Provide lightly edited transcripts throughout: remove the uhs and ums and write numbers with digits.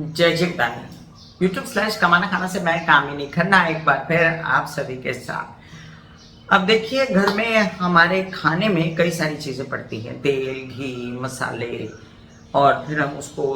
जय जिगदानी यूट्यूब/कमाना खाना से मैं कामिनी खन्ना एक बार फिर आप सभी के साथ। अब देखिए, घर में हमारे खाने में कई सारी चीज़ें पड़ती हैं, तेल, घी, मसाले, और फिर हम उसको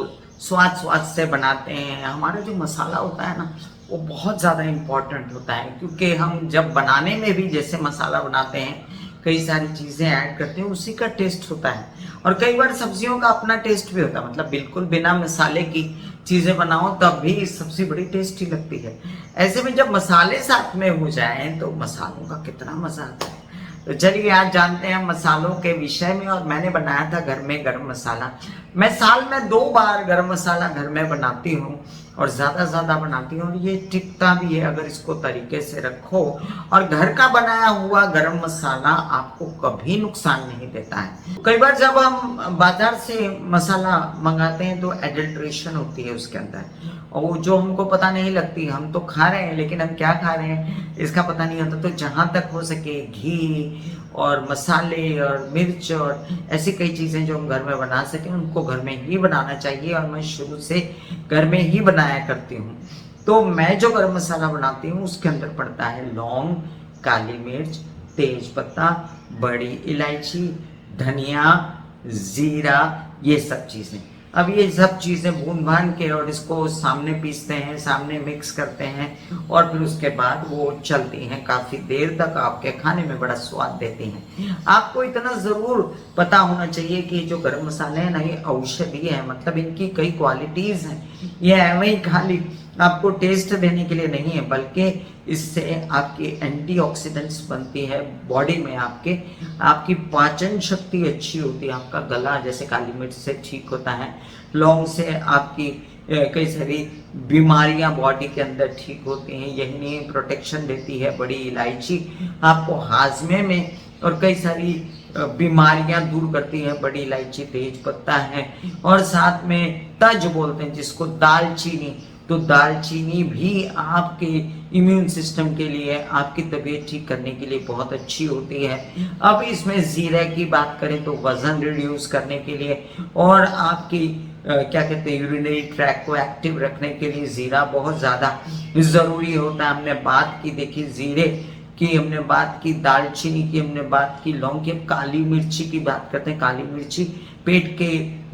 स्वाद स्वाद से बनाते हैं। हमारा जो मसाला होता है ना, वो बहुत ज़्यादा इम्पोर्टेंट होता है, क्योंकि हम जब बनाने में भी जैसे मसाला बनाते हैं, कई सारी चीज़ें ऐड करते हैं, उसी का टेस्ट होता है। और कई बार सब्जियों का अपना टेस्ट भी होता है, मतलब बिल्कुल बिना मसाले की चीज़ें बनाओ तब भी सबसे बड़ी टेस्टी लगती है। ऐसे में जब मसाले साथ में हो जाएं तो मसालों का कितना मज़ा आता है। तो चलिए आज जानते हैं मसालों के विषय में। और मैंने बनाया था घर में गरम मसाला। मैं साल में 2 बार गरम मसाला घर में बनाती हूँ, और ज़्यादा बनाती हूँ, और ये टिकता भी है अगर इसको तरीके से रखो। और घर का बनाया हुआ गरम मसाला आपको कभी नुकसान नहीं देता है। कई बार जब हम बाजार से मसाला मंगाते हैं तो एडल्ट्रेशन होती है उसके अंदर, और वो जो हमको पता नहीं लगती। हम तो खा रहे हैं, लेकिन हम क्या खा रहे हैं इसका पता नहीं होता। तो जहाँ तक हो सके घी और मसाले और मिर्च और ऐसी कई चीज़ें जो हम घर में बना सकें, उनको घर में ही बनाना चाहिए। और मैं शुरू से घर में ही बनाया करती हूँ। तो मैं जो गरम मसाला बनाती हूँ उसके अंदर पड़ता है लौंग, काली मिर्च, तेज पत्ता, बड़ी इलायची, धनिया, जीरा, ये सब चीज़ें। अब ये सब चीज़ें भून भान के और इसको सामने पीसते हैं, सामने मिक्स करते हैं, और फिर उसके बाद वो चलती हैं काफ़ी देर तक, आपके खाने में बड़ा स्वाद देती हैं। आपको इतना ज़रूर पता होना चाहिए कि जो गरम मसाले हैं ना, ये औषधि है, मतलब इनकी कई क्वालिटीज़ हैं। ये एवं ही खाली आपको टेस्ट देने के लिए नहीं है, बल्कि इससे आपकी एंटीऑक्सीडेंट्स बनती है बॉडी में, आपकी पाचन शक्ति अच्छी होती है, आपका गला जैसे काली मिर्च से ठीक होता है, लौंग से आपकी कई सारी बीमारियां बॉडी के अंदर ठीक होती हैं, यही नहीं प्रोटेक्शन देती है बड़ी इलायची, आपको हाजमे में और कई सारी बीमारियां दूर करती है बड़ी इलायची। तेज पत्ता है, और साथ में तज बोलते हैं जिसको, दालचीनी। तो दालचीनी भी आपके इम्यून सिस्टम के लिए, आपकी तबीयत ठीक करने के लिए बहुत अच्छी होती है। अब इसमें जीरे की बात करें तो वजन रिड्यूस करने के लिए, और आपकी क्या कहते हैं, यूरिनरी ट्रैक को एक्टिव रखने के लिए जीरा बहुत ज़्यादा ज़रूरी होता है। हमने बात की, देखिए, जीरे की, हमने बात की दालचीनी की, हमने बात की लौंग की। अब काली मिर्ची की बात करते हैं। काली मिर्ची पेट के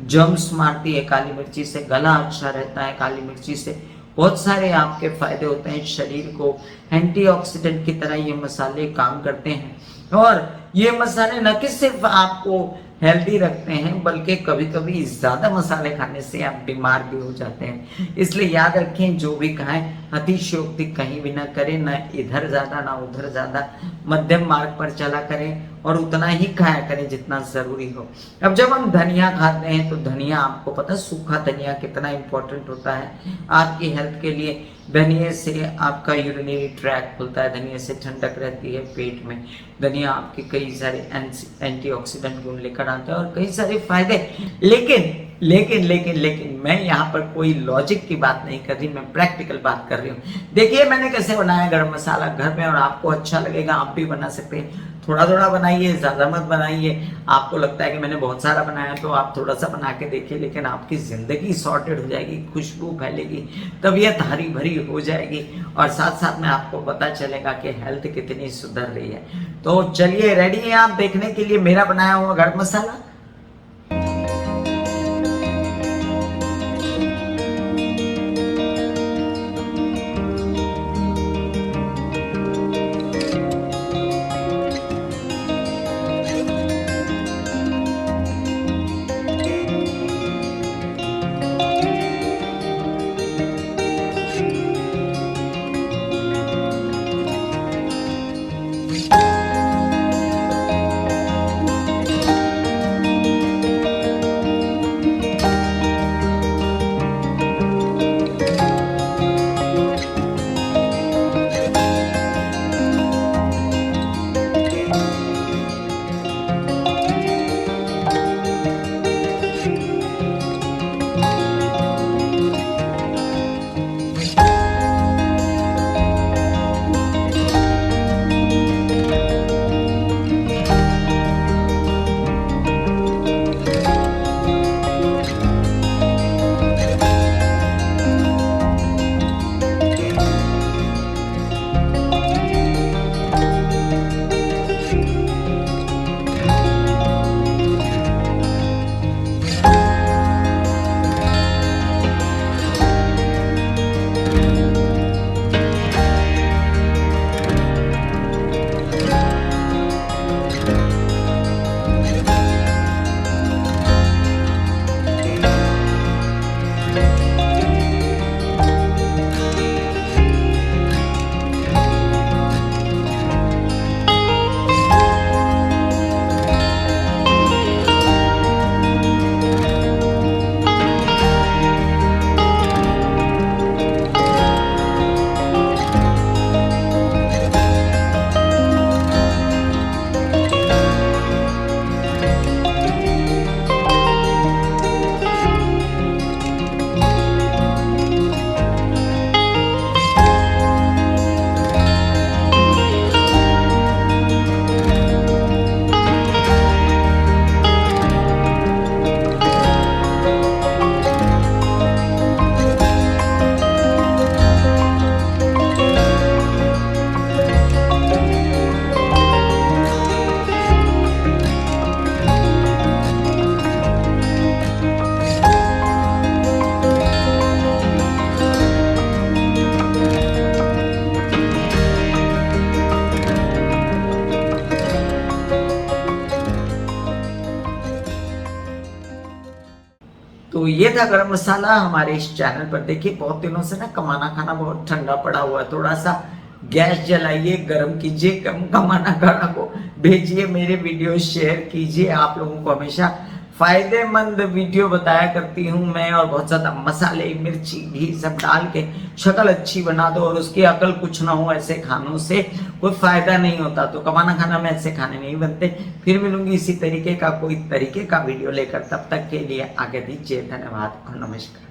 जर्म्स मारती है, काली मिर्ची से गला अच्छा रहता है, काली मिर्ची से बहुत सारे आपके फायदे होते हैं। शरीर को एंटीऑक्सीडेंट की तरह ये मसाले काम करते हैं, और ये मसाले न कि सिर्फ आपको हेल्दी रखते हैं, बल्कि कभी कभी ज़्यादा मसाले खाने से आप बीमार भी हो जाते हैं। इसलिए याद रखें, जो भी खाएं अतिशयोक्ति कहीं भी ना करें, ना इधर ज़्यादा ना उधर ज़्यादा, मध्यम मार्ग पर चला करें, और उतना ही खाया करें जितना ज़रूरी हो। अब जब हम धनिया खाते हैं तो धनिया, आपको पता है सूखा धनिया कितना इंपॉर्टेंट होता है आपकी हेल्थ के लिए। धनिया से आपका यूरिनरी ट्रैक खुलता है, धनिया से ठंडक रहती है पेट में, धनिया आपके कई सारे एंटीऑक्सीडेंट गुण लेकर आता है और कई सारे फायदे। लेकिन लेकिन लेकिन लेकिन मैं यहाँ पर कोई लॉजिक की बात नहीं कर रही, मैं प्रैक्टिकल बात कर रही हूँ। देखिए मैंने कैसे बनाया गरम मसाला घर में, और आपको अच्छा लगेगा, आप भी बना सकते हैं। थोड़ा थोड़ा बनाइए, ज़्यादा मत बनाइए। आपको लगता है कि मैंने बहुत सारा बनाया तो आप थोड़ा सा बना के देखिए, लेकिन आपकी ज़िंदगी सॉर्टेड हो जाएगी, खुशबू फैलेगी, तबीयत हरी भरी हो जाएगी, और साथ साथ में आपको पता चलेगा कि हेल्थ कितनी सुधर रही है। तो चलिए, रेडी हैं आप देखने के लिए मेरा बनाया हुआ गरम मसाला? ये था गरम मसाला हमारे इस चैनल पर। देखिए बहुत दिनों से ना कमाना खाना बहुत ठंडा पड़ा हुआ है, थोड़ा सा गैस जलाइए, गर्म कीजिए, कमाना खाना को भेजिए, मेरे वीडियो शेयर कीजिए। आप लोगों को हमेशा फायदेमंद वीडियो बताया करती हूँ मैं, और बहुत ज्यादा मसाले मिर्ची घी सब डाल के शक्ल अच्छी बना दो और उसकी अकल कुछ ना हो। ऐसे खानों से कोई फायदा नहीं होता, तो कमाना खाना में ऐसे खाने नहीं बनते। फिर मिलूंगी इसी तरीके का कोई तरीके का वीडियो लेकर, तब तक के लिए आगे दीजिए, धन्यवाद और नमस्कार।